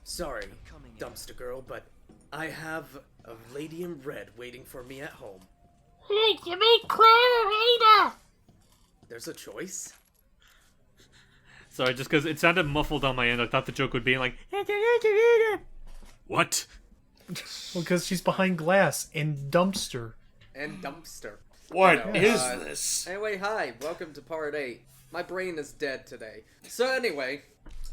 Sorry, dumpster girl, but I have a lady in red waiting for me at home. Hey, you make Claire or Ada? There's a choice? Sorry, just because it sounded muffled on my end, I thought the joke would be like, what? Well, because she's behind glass and dumpster. And dumpster. What is this? Anyway, hi. Welcome to part 8. My brain is dead today. So anyway...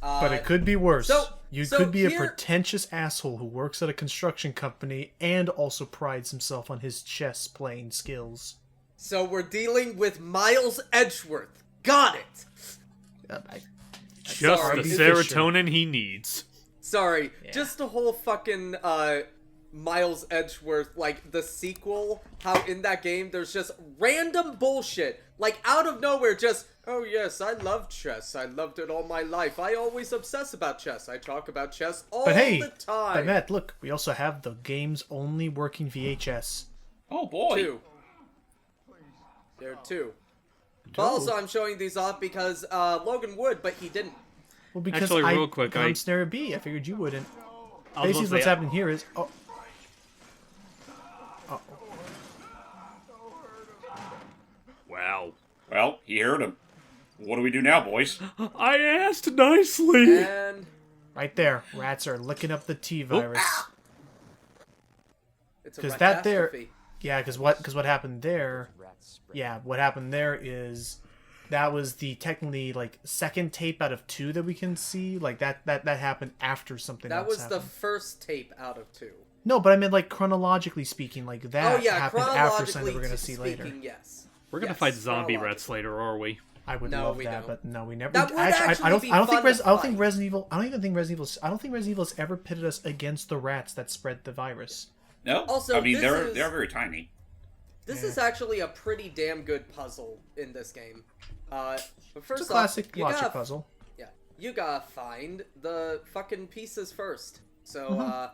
But it could be worse. You could be a here- pretentious asshole who works at a construction company and also prides himself on his chess playing skills. So we're dealing with Miles Edgeworth. Got it! Just Sorry. the serotonin he needs. Sorry, just the whole fucking, Miles Edgeworth, like, the sequel, how in that game there's just random bullshit. Like, out of nowhere, just, oh yes, I love chess. I loved it all my life. I always obsess about chess. I talk about chess all the time. But Matt, look, we also have the game's only working VHS. Oh boy. 2. There are 2. But also, I'm showing these off because, Logan would, but he didn't. Well, because Actually, real quick, I'm Snare B. I figured you wouldn't. I was Basically, gonna what's say, happening here is... wow. Well, he heard him. What do we do now, boys? I asked nicely. And... Right there. Rats are licking up the T-virus. it's a Because that there... catastrophe. Yeah, because what happened there... Yeah, what happened there is... That was the technically, like, second tape out of 2 that we can see. Like, that happened after something That else was happened. the first tape out of 2. No, but I mean, like, chronologically speaking, like, that happened after something that we're going to see later. Yes. We're gonna fight zombie rats later, are we? I would No, love we that, don't. but no, we never. That would I actually don't. be I don't think. fun to I don't think fight. Resident Evil. I don't even think Resident Evil. I don't think Resident Evil has ever pitted us against the rats that spread the virus. No. Also, I mean, this they're is- very tiny. This is actually a pretty damn good puzzle in this game. But first It's a classic off, you logic gotta, puzzle. Yeah, you gotta find the fucking pieces first. So,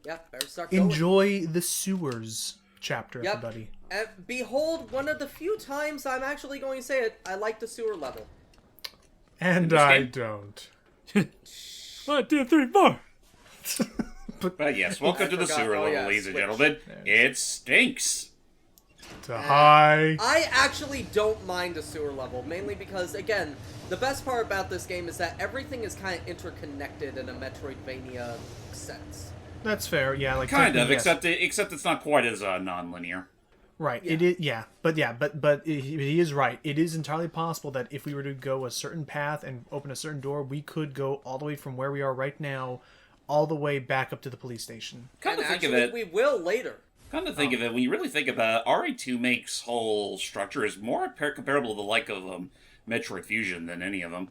yeah, better start going. Enjoy the sewers chapter, Yep. everybody. And behold, one of the few times I'm actually going to say it, I like the sewer level. And this I game? don't. 1, 2, 3, 4. But yes, welcome to the forgot. sewer Oh, level, yeah, ladies and switch. gentlemen. It stinks. To high. I actually don't mind the sewer level, mainly because, again, the best part about this game is that everything is kind of interconnected in a Metroidvania sense. That's fair. Yeah, like Kind of, technically, yes. except it's not quite as non-linear. Right. Yeah. It is. Yeah. But he is right. It is entirely possible that if we were to go a certain path and open a certain door, we could go all the way from where we are right now, all the way back up to the police station. Kind And of think actually, of it. we will later. Come to think of it, when you really think about it, RE2 makes whole structure is more comparable to the like of Metroid Fusion than any of them.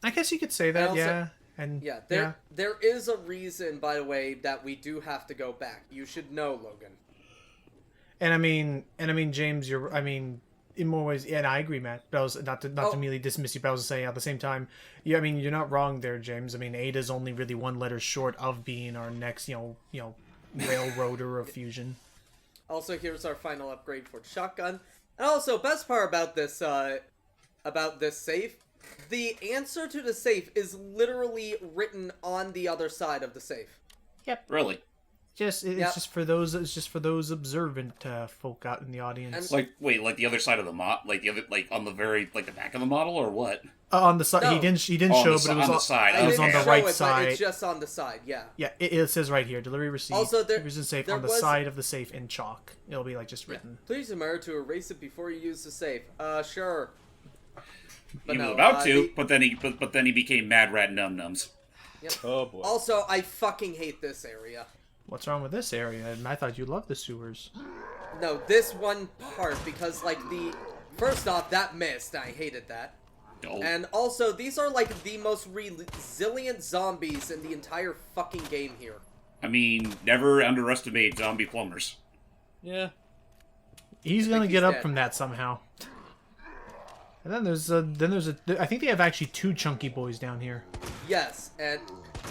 I guess you could say that. also- Yeah. And Yeah, there is a reason, by the way, that we do have to go back. You should know, Logan. And I mean, James, in more ways, and I agree, Matt. But I was not to immediately dismiss you, but I was saying at the same time, yeah, I mean, you're not wrong there, James. I mean, Ada's only really one letter short of being our next, railroader of Fusion. Also, here's our final upgrade for the shotgun. And also, best part about this safe, the answer to the safe is literally written on the other side of the safe. Really? It's just for those observant folk out in the audience. And- Like the other side of the on the very, like the back of the model, or what? On the side, No. he didn't Oh, show, on the but it was on the side. I It was didn't on the show right it, side. But it's just on the side, yeah. Yeah, it says right here, delivery receipt. Also, there safe there on the was- side of the safe in chalk. It'll be like just written. Please remember to erase it before you use the safe. Sure. But He was no, about to, but then he became Mad Rat Num Nums. Yep. Oh boy. Also, I fucking hate this area. What's wrong with this area? And I thought you loved the sewers. No, this one part, because, first off, that missed, I hated that. Oh. And also, these are, the most resilient zombies in the entire fucking game here. I mean, never underestimate zombie plumbers. Yeah. He's gonna he's get up dead. from that somehow. And then there's I think they have actually 2 chunky boys down here. Yes, and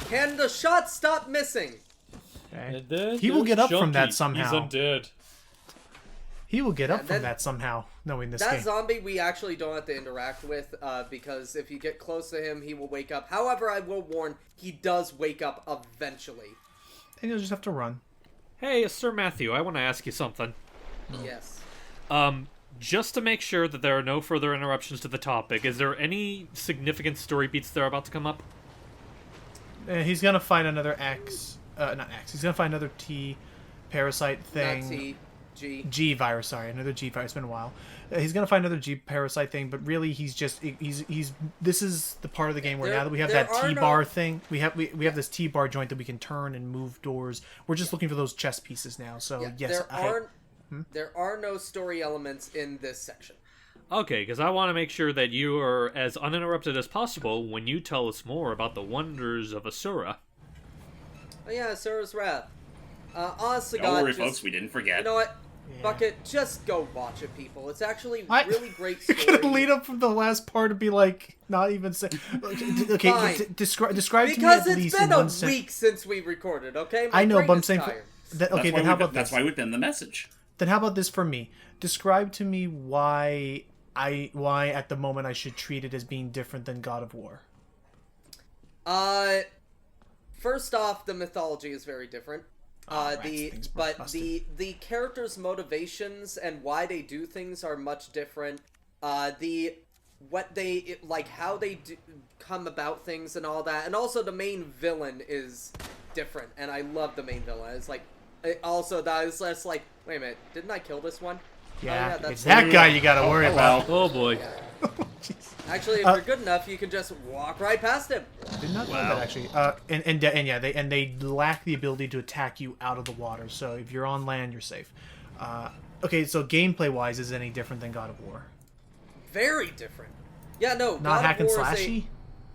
can the shot stop missing? Okay. And then He will there's get up from that Chunky. somehow. He's undead. He will get up And from then- that somehow. knowing this That game. zombie we actually don't have to interact with, because if you get close to him, he will wake up. However, I will warn, he does wake up eventually. And you'll just have to run. Hey, Sir Matthew, I want to ask you something. Yes. Just to make sure that there are no further interruptions to the topic, is there any significant story beats that are about to come up? He's gonna find another X. Not X. He's gonna find another T parasite thing. Not T, G. G virus, sorry, another G virus. It's been a while. He's gonna find another G parasite thing, but really, he's just he's. This is the part of the game where now that we have that T bar thing, we have this T bar joint that we can turn and move doors. We're just looking for those chess pieces now. So yes, there are no story elements in this section. Okay, because I want to make sure that you are as uninterrupted as possible when you tell us more about the wonders of Asura. Oh yeah, Asura's Wrath. Honest to Don't God, worry, folks, we didn't forget. You know what? Yeah. Fuck it, just go watch it, people. It's actually really great You're story. gonna lead up from the last part and be like, not even say. Okay, Fine. describe to me Because at it's least been in a one sentence. week since we recorded, okay? My I know, brain but I'm is saying. tired. Okay, then how about That's this? why we pinned the message. Then how about this for me? Describe to me why at the moment I should treat it as being different than God of War. First off, the mythology is very different. The characters' motivations and why they do things are much different. How they come about things and all that, and also the main villain is different, and I love the main villain. It's like, also that is just like, wait a minute, didn't I kill this one? Yeah, that's it's that guy you gotta worry about. Oh boy. Actually, if you're good enough, you can just walk right past him. Did not know that actually. They lack the ability to attack you out of the water. So if you're on land, you're safe. Okay, so gameplay wise, is it any different than God of War? Very different. Yeah, no. Not hack and slashy.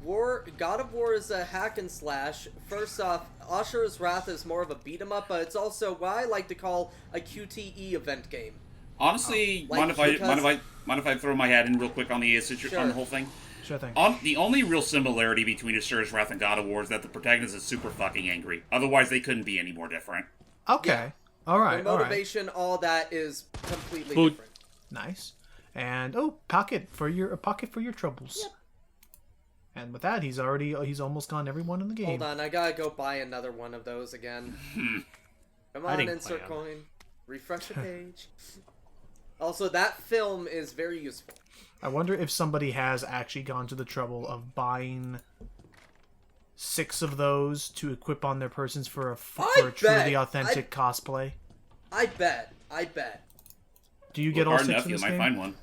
God of War is a hack and slash. First off, Asura's Wrath is more of a beat 'em up, but it's also what I like to call a QTE event game. Honestly, mind if I throw my hat in real quick on the on the whole thing? Sure thing. The only real similarity between Asura's Wrath and God of War is that the protagonist is super fucking angry. Otherwise, they couldn't be any more different. Okay. Yeah. All right. The motivation, all that is completely Food. different. Nice. And pocket for your troubles. Yep. And with that, he's almost gone everyone in the game. Hold on, I gotta go buy another one of those again. Come on, insert coin. Refresh the page. Also, that film is very useful. I wonder if somebody has actually gone to the trouble of buying 6 of those to equip on their persons for a truly authentic cosplay. I bet. Do you get all 6 enough, in this you might game? find one.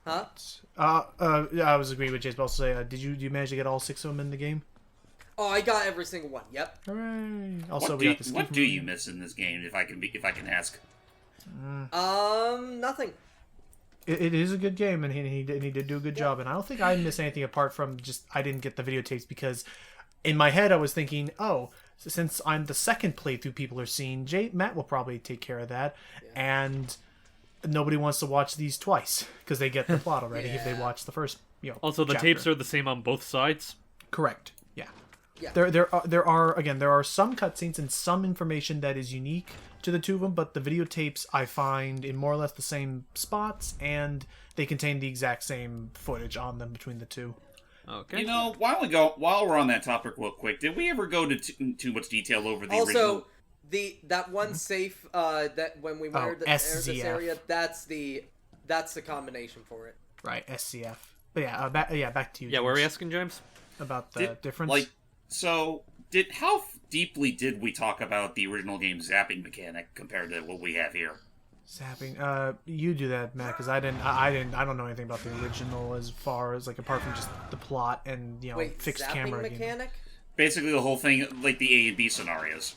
Huh? I was agreeing with Jay's, but also say, did you manage to get all 6 of them in the game? Oh, I got every single one. Yep. Hooray! Also, What do you miss in this game, if I can ask? Nothing. It is a good game, and he did do a good job. And I don't think I missed anything apart from just I didn't get the videotapes because in my head I was thinking, since I'm the second playthrough people are seeing, Matt will probably take care of that, and nobody wants to watch these twice because they get the plot already if they watch the first. Also, the chapter. tapes are the same on both sides. Correct. Yeah. Yeah. There are some cutscenes and some information that is unique to the two of them, but the videotapes I find in more or less the same spots, and they contain the exact same footage on them between the two. Okay. While we're on that topic real quick, did we ever go to too much detail over the original? That one safe that when we entered this area, that's the combination for it. Right, SCF. But back to you. Yeah, James, were we asking James? about the difference? How deeply did we talk about the original game's zapping mechanic compared to what we have here? Zapping. You do that, Matt, because I don't know anything about the original as far as apart from just the plot and fixed zapping camera mechanic. Basically, the whole thing, like the A and B scenarios.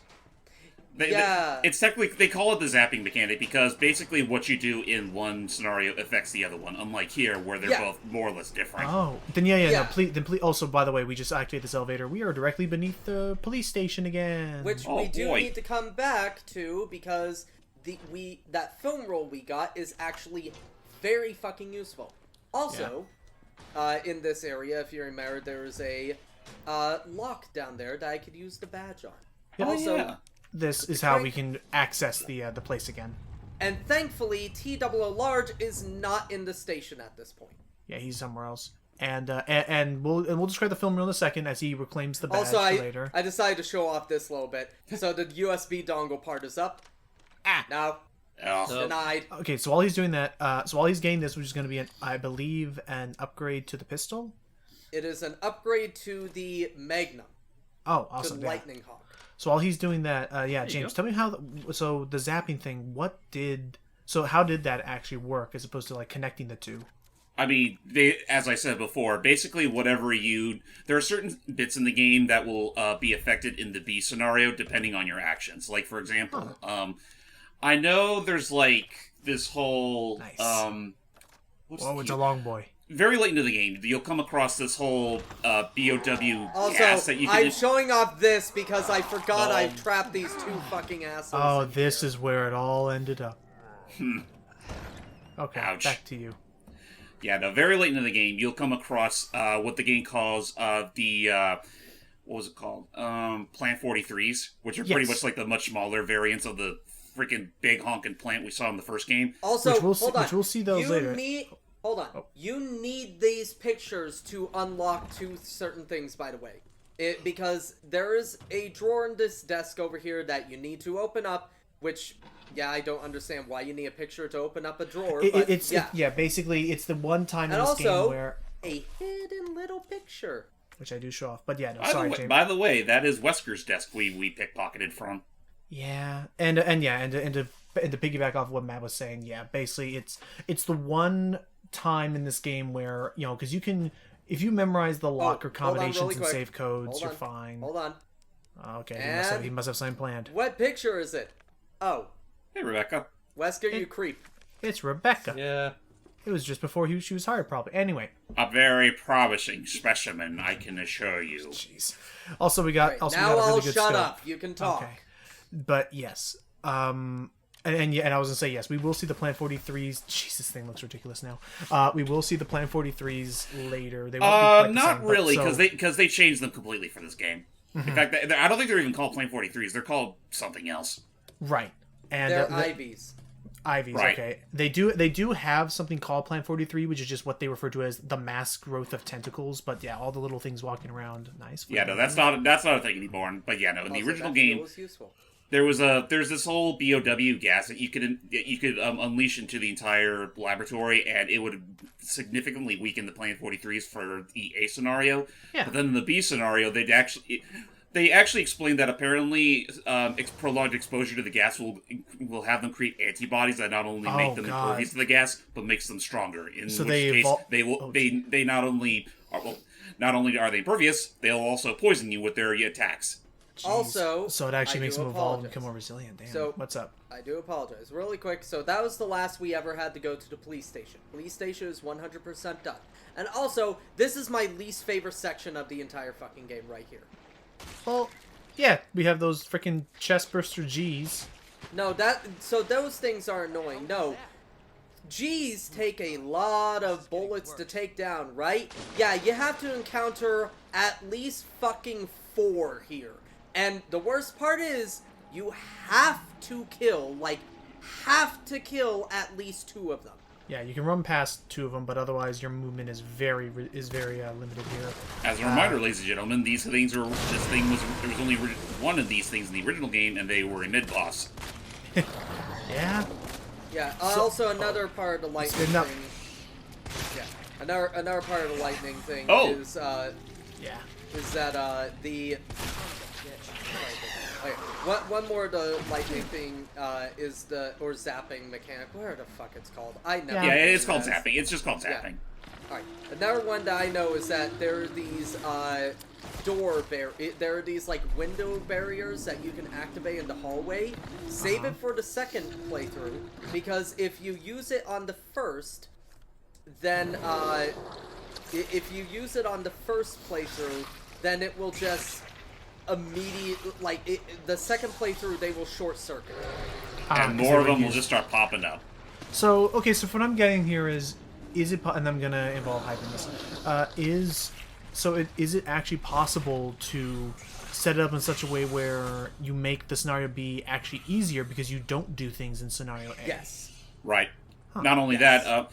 Yeah. It's technically, they call it the zapping mechanic because basically what you do in one scenario affects the other one, unlike here where they're both more or less different. Oh, then no, please. Also, by the way, we just activated this elevator. We are directly beneath the police station again. Which we do need to come back to because that film roll we got is actually very fucking useful. Also, in this area, if you remember, there is a lock down there that I could use the badge on. This is how we can access the place again. And thankfully, TWO Large is not in the station at this point. Yeah, he's somewhere else. And we'll describe the film in a second as he reclaims the badge Also, later. I decided to show off this a little bit. So the USB dongle part is up. No. Denied. Okay, so while he's doing that, so while he's getting this, which is going to be, I believe, an upgrade to the pistol? It is an upgrade to the Magnum. Oh, awesome. To the Lightning Hawk. So while he's doing that, yeah, James, tell me how, so the zapping thing, how did that actually work as opposed to, like, connecting the two? I mean, as I said before, basically there are certain bits in the game that will be affected in the B scenario depending on your actions. Like, for example, I know there's, like, this whoa, it's a long boy. Very late into the game, you'll come across this whole BOW also, gas that you can... I'm showing off this because I forgot I've trapped these two fucking assholes. Oh, this is where it all ended up. Okay, Ouch. Back to you. Yeah, no, very late into the game, you'll come across what the game calls what was it called? Plant 43s, which are pretty much like the much smaller variants of the freaking big honking plant we saw in the first game. Also, which we'll see those later. Hold on. Oh. You need these pictures to unlock two certain things, by the way. Because there is a drawer in this desk over here that you need to open up, which... Yeah, I don't understand why you need a picture to open up a drawer. Basically, it's the one time in this game where... a hidden little picture. Which I do show off. But yeah, no, James. By the way, that is Wesker's desk we pickpocketed from. Yeah, and to piggyback off what Matt was saying, yeah, basically it's the one time in this game where, you know, because you can... If you memorize the locker combinations and save codes, you're fine. Hold on. Okay, he must have something planned. What picture is it? Oh. Hey, Rebecca. Wesker, you creep. It's Rebecca. Yeah. It was just before she was hired, probably. Anyway. A very promising specimen, I can assure you. Jeez. Also, we got... Right, also, now we got a really I'll good shut scope. up. You can talk. Okay. But, yes. And I was going to say, yes, we will see the Plan 43s. Jeez, this thing looks ridiculous now. We will see the Plan 43s later. They won't be not really, because they changed them completely for this game. Mm-hmm. In fact, I don't think they're even called Plan 43s. They're called something else. Right. And they're Ivies. Ivies, right. Okay. They do have something called Plan 43, which is just what they refer to as the mass growth of tentacles. But yeah, all the little things walking around, nice. Yeah, no, that's not a thing anymore. But yeah, no, in the original game, there's this whole BOW gas that you could unleash into the entire laboratory, and it would significantly weaken the Plan 43s for the A scenario. Yeah. But then in the B scenario, they actually explained that apparently prolonged exposure to the gas will have them create antibodies that not only make them impervious to the gas, but makes them stronger. In which case, they not only are they impervious, they'll also poison you with their attacks. Jeez. Also, so it actually makes them evolve and become more resilient. Damn. So, what's up? I do apologize. Really quick. So that was the last we ever had to go to the police station. Police station is 100% done. And also, this is my least favorite section of the entire fucking game right here. Well, yeah, we have those freaking chestburster G's. No, so those things are annoying. No, G's take a lot of bullets to take down, right? Yeah, you have to encounter at least fucking 4 here. And the worst part is, you have to kill at least 2 of them. Yeah, you can run past 2 of them, but otherwise your movement is very limited here. As a reminder, ladies and gentlemen, there was only one of these things in the original game, and they were a mid-boss. Yeah. Yeah. Also, another part of the lightning thing. Yeah. Another part of the lightning thing is that the. Okay, one more of the lightning thing is or zapping mechanic. Whatever the fuck it's called. I know. Yeah, it's called zapping. It's just called zapping. Yeah. Alright. Another one that I know is that there are these there are these like window barriers that you can activate in the hallway. Save it for the second playthrough, because if you use it on the first, then if you use it on the first playthrough, then it will just the second playthrough they will short circuit. And more of them will just start popping up. So okay, so what I'm getting here is it, and I'm gonna involve hyping this, is it actually possible to set it up in such a way where you make the scenario B actually easier because you don't do things in scenario A? Yes. Right. Not only that,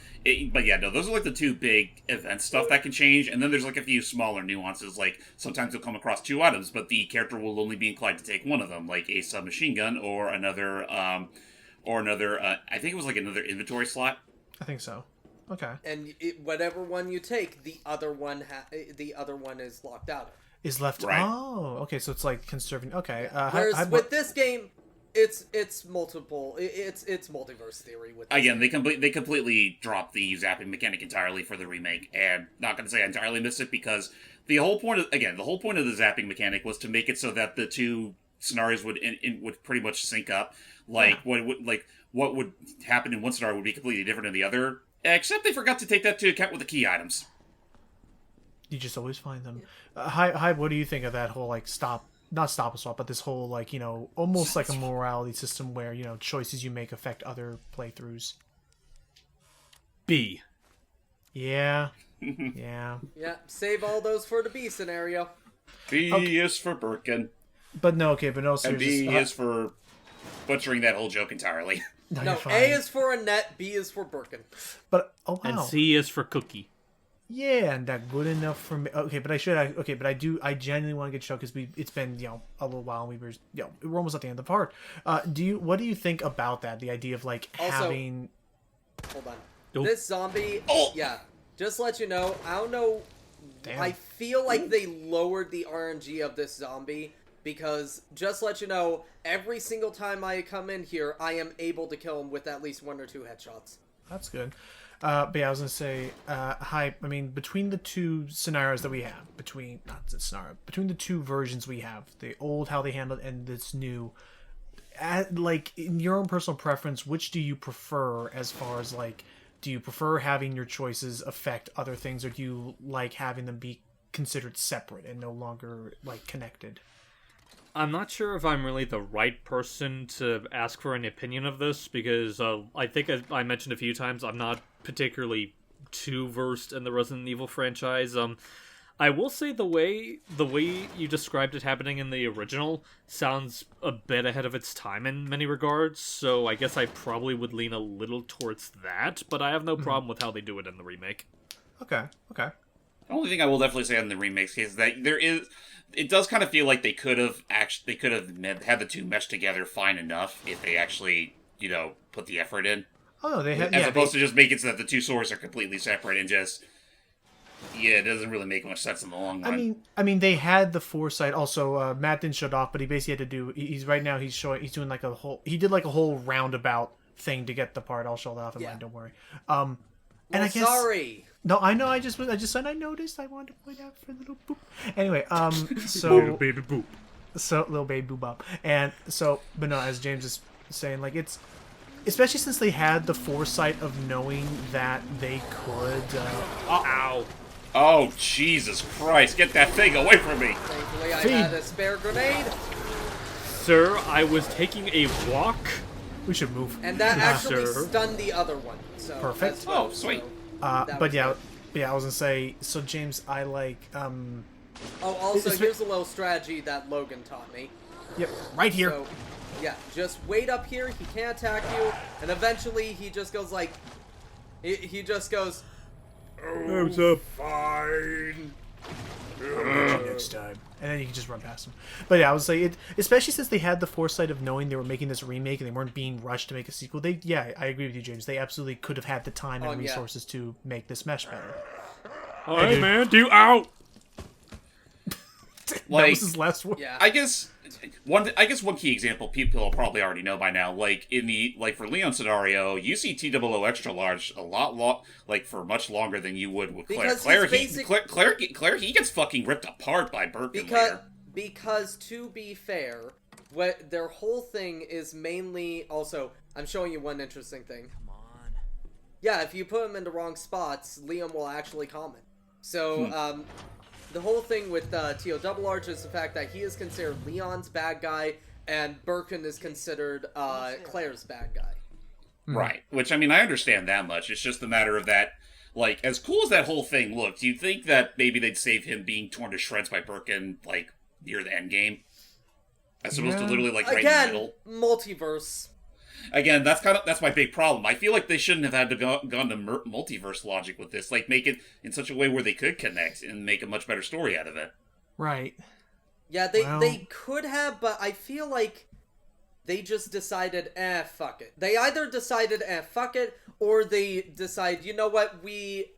but yeah, no, those are like the two big event stuff that can change, and then there's like a few smaller nuances, like sometimes you'll come across two items, but the character will only be inclined to take one of them, like a submachine gun or another, I think it was like another inventory slot. I think so. Okay. And whatever one you take, the other one is locked out of. Is left. Right. Oh, okay. So it's like conserving. Okay. Whereas with this game, it's multiple. It's multiverse theory. With this Again, game. they completely dropped the zapping mechanic entirely for the remake, and not going to say I entirely missed it because the whole point of the zapping mechanic was to make it so that the two scenarios would pretty much sync up. Like what would happen in one scenario would be completely different in the other. Except they forgot to take that into account with the key items. You just always find them. Hi, what do you think of that whole like not stop and swap, but this whole like almost like a morality system where choices you make affect other playthroughs? B. Yeah. Yeah. Yeah. Save all those for the B scenario. B is for Birkin. But no, And B is for butchering that whole joke entirely. No, A is for Annette, B is for Birkin. But oh wow. And C is for Cookie. Yeah, and that good enough for me. Okay, but I genuinely want to get show because it's been a little while and we're almost at the end of the part. What do you think about that? The idea of like Also, having. Hold on. Nope. This zombie. Yeah. Just to let you know, I don't know. Damn. I feel like they lowered the RNG of this zombie because just to let you know, every single time I come in here, I am able to kill him with at least 1 or 2 headshots. That's good. But yeah, I was gonna say, I mean, between the two scenarios that we have, between the two versions we have, the old how they handled and this new, like in your own personal preference, which do you prefer? As far as like, do you prefer having your choices affect other things, or do you like having them be considered separate and no longer like connected? I'm not sure if I'm really the right person to ask for an opinion of this because I think I mentioned a few times I'm not particularly too versed in the Resident Evil franchise. I will say the way you described it happening in the original sounds a bit ahead of its time in many regards, so I guess I probably would lean a little towards that, but I have no problem with how they do it in the remake. Okay. The only thing I will definitely say on the remakes is that it does kind of feel like they could have had the two mesh together fine enough if they actually, put the effort in. Oh no, they had as opposed to just make it so that the two stories are completely separate and just it doesn't really make much sense in the long run. I mean, they had the foresight. Also, Matt didn't show it off, but he basically had to do. He's doing like a whole. He did like a whole roundabout thing to get the part. I'll show that off in mine. Don't worry. And I guess. Sorry. No, I know. I just said I noticed. I wanted to point out for a little boop. Anyway, so Little baby boop. So little baby boop up, and so, but no, as James is saying, like it's. Especially since they had the foresight of knowing that they could. Ow. Oh, Jesus Christ. Get that thing away from me. Thankfully, I had a spare grenade. Sir, I was taking a walk. We should move. And that actually sir. stunned the other one. So Perfect. as well, Oh, sweet. But yeah, I was gonna say. So James, I like. Oh, also, here's a little strategy that Logan taught me. Yep, right here. So, yeah, just wait up here. He can't attack you, and eventually he just goes like, he just goes. Oh, What's up? Fine. Next time, and then you can just run past him. But yeah, I would say it, especially since they had the foresight of knowing they were making this remake and they weren't being rushed to make a sequel. I agree with you, James. They absolutely could have had the time and resources to make this mesh better. Hey man, do you out? That was his last word. Yeah. I guess one key example people will probably already know by now. Like for Leon's scenario, you see TOO extra large a lot for much longer than you would with Claire. Claire, he gets fucking ripped apart by Birkin later. Because to be fair, what their whole thing is mainly also. I'm showing you one interesting thing. Come on. Yeah, if you put him in the wrong spots, Liam will actually comment. So, the whole thing with TOO is the fact that he is considered Leon's bad guy, and Birkin is considered Claire's bad guy. Right. Which, I mean, I understand that much. It's just a matter of that Like, as cool as that whole thing looked, you'd think that maybe they'd save him being torn to shreds by Birkin, like, near the end game. As opposed to literally, like, right in the middle. Multiverse. Again, that's my big problem. I feel like they shouldn't have had to gone to multiverse logic with this. Like, make it in such a way where they could connect and make a much better story out of it. Right. Yeah, they could have, but I feel like they just decided, fuck it. They either decided, fuck it, or they decide, you know what, we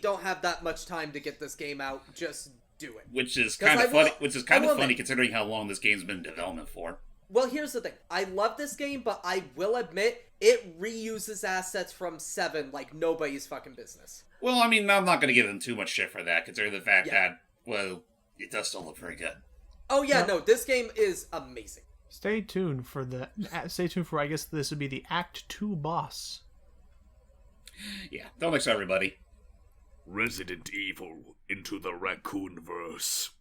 don't have that much time to get this game out, just do it. Which is kind of funny. Which is kind of funny considering how long this game's been in development for. Well, here's the thing. I love this game, but I will admit it reuses assets from 7 like nobody's fucking business. Well, I mean, I'm not going to give them too much shit for that, considering the fact that, well, it does still look very good. Oh yeah, no, this game is amazing. Stay tuned for I guess this would be the Act 2 boss. Yeah, till next time, everybody. Resident Evil into the Raccoon-verse.